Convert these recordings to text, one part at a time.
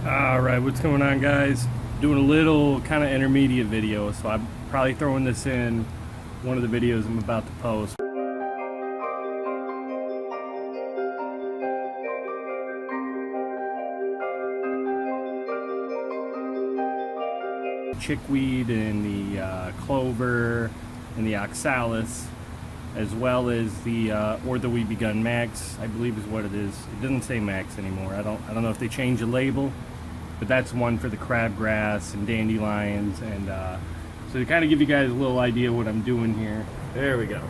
Alright, what's going on, guys? Doing a little kind of intermediate video, so I'm probably throwing this in one of the videos I'm about to post. Chickweed and the clover and the Oxalis, as well as the Ortho Weed B Gon Max, I believe is what it is. It doesn't say Max anymore. I don't know if they changed the label, but that's one for the crabgrass and dandelions. And so to kind of give you guys a little idea what I'm doing here. There we go.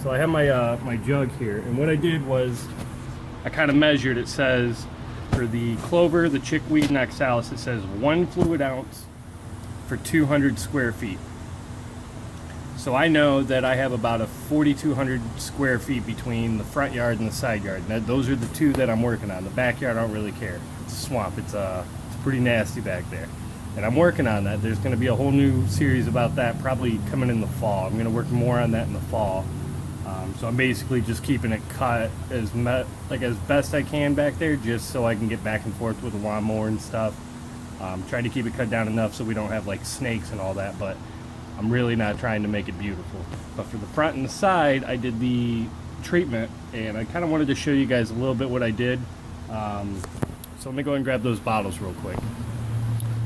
So I have my my jug here, and what I did was I kind of measured. It says for the clover, the chickweed, and Oxalis, it says 1 fluid ounce for 200 square feet. So I know that I have about a 4,200 square feet between the front yard and the side yard. And those are the two that I'm working on. The backyard, I don't really care. It's a swamp. It's pretty nasty back there. And I'm working on that. There's going to be a whole new series about that probably coming in the fall. I'm going to work more on that in the fall. So I'm basically just keeping it cut as best I can back there, just so I can get back and forth with the lawnmower and stuff. Trying to keep it cut down enough so we don't have like snakes and all that, but I'm really not trying to make it beautiful. But for the front and the side, I did the treatment, and I kind of wanted to show you guys a little bit what I did. So let me go and grab those bottles real quick.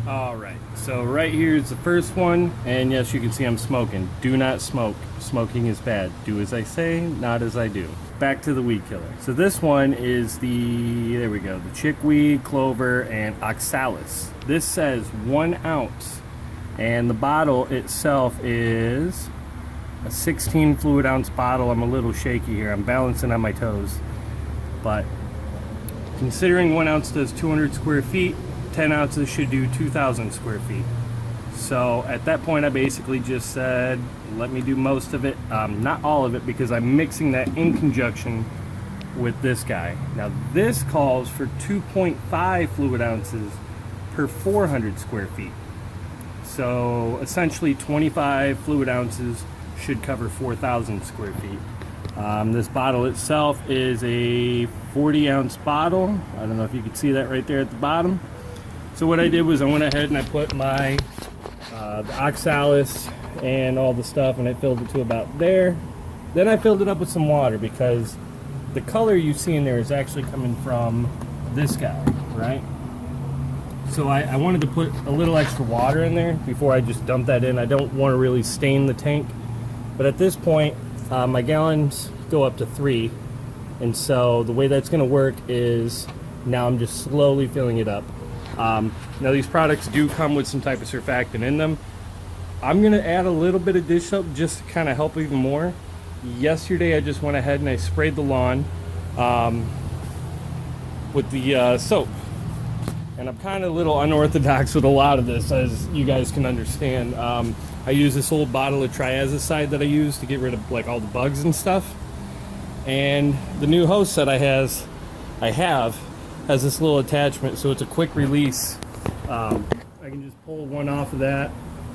Alright, so right here is the first one, and yes, you can see I'm smoking. Do not smoke. Smoking is bad. Do as I say, not as I do. Back to the weed killer. So this one is there we go, the chickweed, clover, and Oxalis. This says 1 ounce, and the bottle itself is a 16 fluid ounce bottle. I'm a little shaky here. I'm balancing on my toes. But considering 1 ounce does 200 square feet, 10 ounces should do 2,000 square feet. So at that point I basically just said, let me do most of it, not all of it, because I'm mixing that in conjunction with this guy. Now this calls for 2.5 fluid ounces per 400 square feet. So essentially 25 fluid ounces should cover 4,000 square feet. This bottle itself is a 40 ounce bottle. I don't know if you can see that right there at the bottom. So what I did was I went ahead and I put my the Oxalis and all the stuff, and I filled it to about there. Then I filled it up with some water, because the color you see in there is actually coming from this guy, right? So I wanted to put a little extra water in there before I just dump that in. I don't want to really stain the tank, but at this point my gallons go up to 3, and so the way that's going to work is now I'm just slowly filling it up. Now these products do come with some type of surfactant in them. I'm going to add a little bit of dish soap just to kind of help even more. Yesterday I just went ahead and I sprayed the lawn with the soap. And I'm kind of a little unorthodox with a lot of this, as you guys can understand. I use this old bottle of triazicide that I use to get rid of like all the bugs and stuff. And the new hose that I have has this little attachment, so it's a quick release. I can just pull one off of that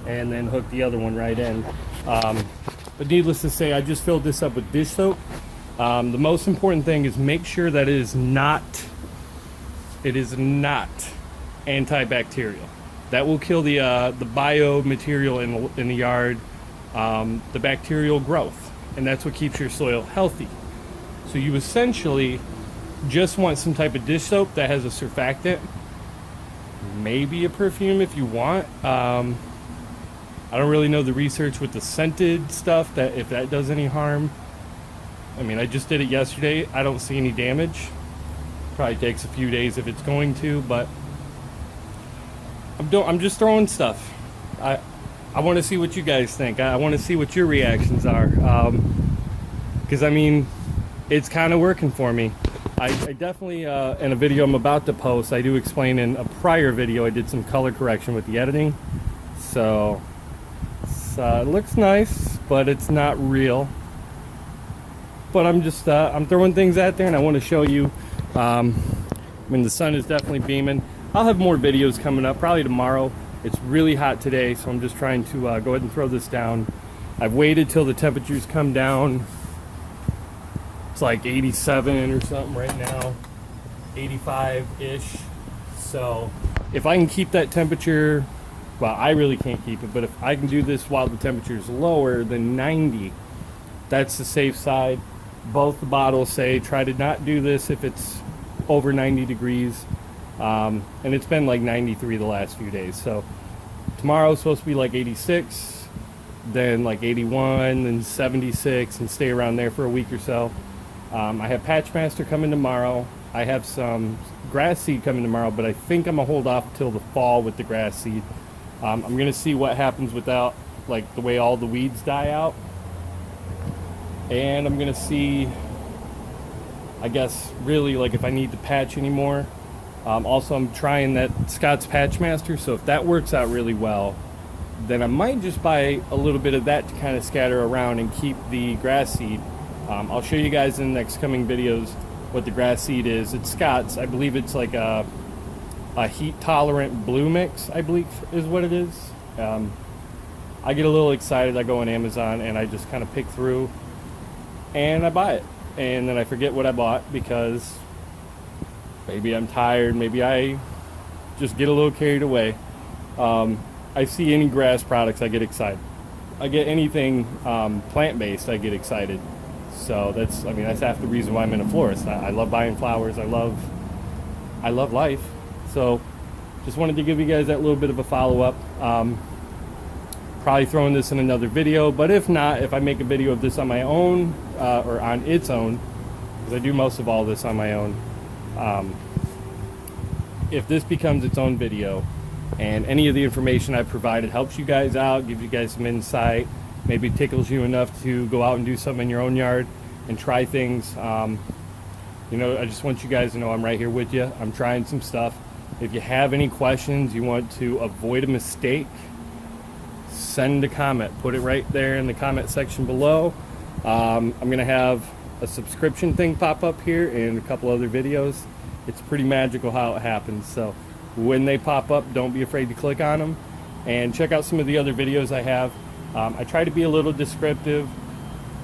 and then hook the other one right in. But needless to say, I just filled this up with dish soap. The most important thing is make sure that it is not antibacterial. That will kill the bio material in the yard, the bacterial growth, and that's what keeps your soil healthy. So you essentially just want some type of dish soap that has a surfactant, maybe a perfume if you want. I don't really know the research with the scented stuff, that if that does any harm. I mean, I just did it yesterday. I don't see any damage. Probably takes a few days if it's going to, but I'm just throwing stuff. I want to see what you guys think. I want to see what your reactions are, because I mean, it's kind of working for me. I definitely, in a video I'm about to post, I do explain in a prior video I did some color correction with the editing. So it looks nice, but it's not real. But I'm just I'm throwing things out there, and I want to show you. I mean, the sun is definitely beaming. I'll have more videos coming up probably tomorrow. It's really hot today, so I'm just trying to go ahead and throw this down. I've waited till the temperatures come down. It's like 87 or something right now, 85-ish. So if I can keep that temperature, well, I really can't keep it, but if I can do this while the temperature is lower than 90, that's the safe side. Both the bottles say try to not do this if it's over 90 degrees. And it's been like 93 the last few days. So tomorrow's supposed to be like 86, then like 81, then 76, and stay around there for a week or so. I have patchmaster coming tomorrow. I have some grass seed coming tomorrow, but I think I'm gonna hold off till the fall with the grass seed. I'm gonna see what happens without, like, the way all the weeds die out, and I'm gonna see, I guess, really, like, if I need to patch anymore. Also, I'm trying that Scott's Patchmaster, so if that works out really well, then I might just buy a little bit of that to kind of scatter around and keep the grass seed. I'll show you guys in the next coming videos what the grass seed is. It's Scott's. I believe it's like a heat tolerant blue mix, I believe is what it is. I get a little excited. I go on Amazon and I just kind of pick through and I buy it, and then I forget what I bought because maybe I'm tired, maybe I just get a little carried away. I see any grass products, I get excited. I get anything plant-based, I get excited. So that's half the reason why I'm in a florist. I love buying flowers. I love life. So just wanted to give you guys that little bit of a follow-up. Probably throwing this in another video, but if not, if I make a video of this on my own, or on its own, because I do most of all this on my own, if this becomes its own video and any of the information I've provided helps you guys out, gives you guys some insight, maybe tickles you enough to go out and do something in your own yard and try things, I just want you guys to know I'm right here with you. I'm trying some stuff. If you have any questions, you want to avoid a mistake, send a comment. Put it right there in the comment section below. I'm going to have a subscription thing pop up here and a couple other videos. It's pretty magical how it happens. So when they pop up, don't be afraid to click on them and check out some of the other videos I have. I try to be a little descriptive,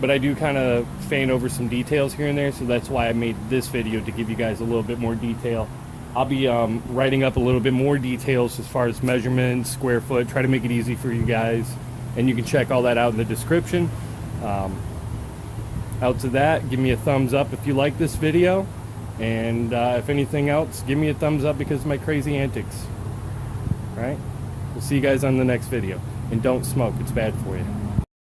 but I do kind of feign over some details here and there, so that's why I made this video, to give you guys a little bit more detail. I'll be writing up a little bit more details as far as measurements, square foot, try to make it easy for you guys, and you can check all that out in the description. Out to that, give me a thumbs up if you like this video, and if anything else, give me a thumbs up because of my crazy antics. All right, we'll see you guys on the next video. And don't smoke, it's bad for you.